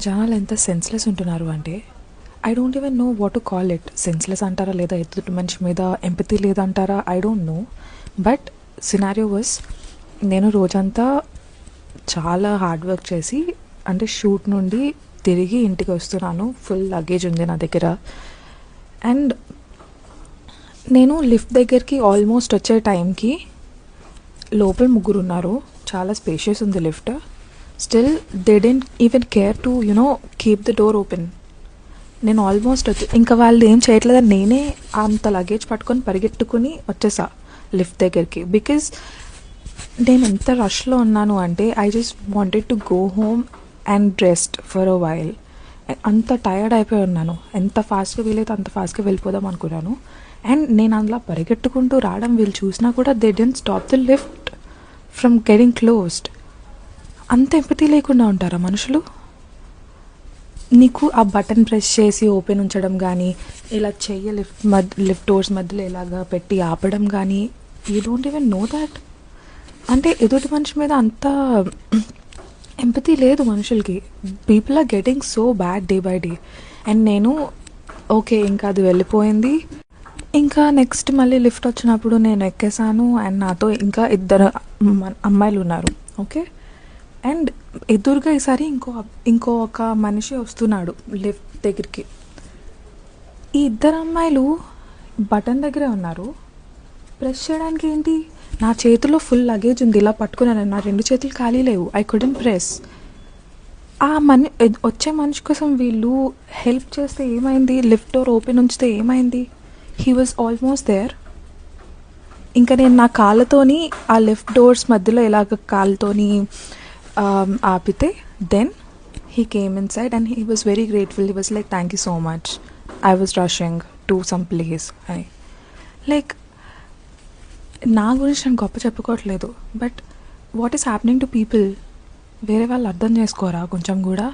జనాలు ఎంత సెన్స్లెస్ ఉంటున్నారు అంటే I don't even know what to call it. Senseless అంటారా లేదా ఎదుటి మనిషి మీద ఎంపతి లేదంటారా I don't know. But scenario was, నేను రోజంతా చాలా హార్డ్ వర్క్ చేసి అంటే షూట్ నుండి తిరిగి ఇంటికి వస్తున్నాను. ఫుల్ లగేజ్ ఉంది నా దగ్గర. అండ్ నేను లిఫ్ట్ దగ్గరికి ఆల్మోస్ట్ వచ్చే టైంకి లోపల ముగ్గురు ఉన్నారు. చాలా స్పేషియస్ ఉంది lift. Still they didn't even care to keep the door open. నేను ఆల్మోస్ట్ ఇంకా వాళ్ళు ఏం చేయట్లేదని నేనే అంత లగేజ్ పట్టుకొని పరిగెట్టుకుని వచ్చేసా లిఫ్ట్ దగ్గరికి. బికాజ్ నేను ఎంత రష్లో ఉన్నాను అంటే I just wanted to go home and rest for a while. అంత టయర్డ్ అయిపోయి ఉన్నాను. ఎంత ఫాస్ట్గా వీలైతే అంత ఫాస్ట్గా వెళ్ళిపోదాం అనుకున్నాను. అండ్ నేను అందులో పరిగెట్టుకుంటూ రావడం వీళ్ళు చూసినా కూడా they didn't stop the lift from getting closed. అంత ఎంపతి లేకుండా ఉంటారా మనుషులు? నీకు ఆ బటన్ ప్రెస్ చేసి ఓపెన్ ఉంచడం కానీ, ఇలా చెయ్యి లిఫ్ట్ డోర్స్ మధ్యలో ఇలాగా పెట్టి ఆపడం కానీ, you don't even know that. అంటే ఎదుటి మనిషి మీద అంత ఎంపతి లేదు మనుషులకి. People are getting so bad day by day. And నేను ఓకే ఇంకా అది వెళ్ళిపోయింది. ఇంకా నెక్స్ట్ మళ్ళీ లిఫ్ట్ వచ్చినప్పుడు నేను ఎక్కేసాను. అండ్ నాతో ఇంకా ఇద్దరు అమ్మాయిలు ఉన్నారు. ఓకే. అండ్ ఎదురుగా ఈసారి ఇంకో ఒక మనిషి వస్తున్నాడు లిఫ్ట్ దగ్గరికి. ఈ ఇద్దరు అమ్మాయిలు బటన్ దగ్గరే ఉన్నారు. ప్రెస్ చేయడానికి ఏంటి, నా చేతిలో ఫుల్ లగేజ్ ఉంది, ఇలా పట్టుకున్నాను, నా 2 చేతులు ఖాళీ లేవు, ఐ కుడెంట్ ప్రెస్. ఆ వచ్చే మనిషి కోసం వీళ్ళు హెల్ప్ చేస్తే ఏమైంది, లిఫ్ట్ డోర్ ఓపెన్ ఉంచితే ఏమైంది? He was almost there. ఇంకా నేను నా కాళ్ళతోని ఆ లిఫ్ట్ డోర్స్ మధ్యలో ఇలాగ కాళ్ళతోని ఆపితే then he came inside and he was very grateful. He was like, thank you so much, I was rushing to some place. Like, నా గురించి నేను గొప్ప చెప్పుకోవట్లేదు, but what is happening to people వేరే వాళ్ళు అర్థం చేసుకోరా కొంచెం కూడా?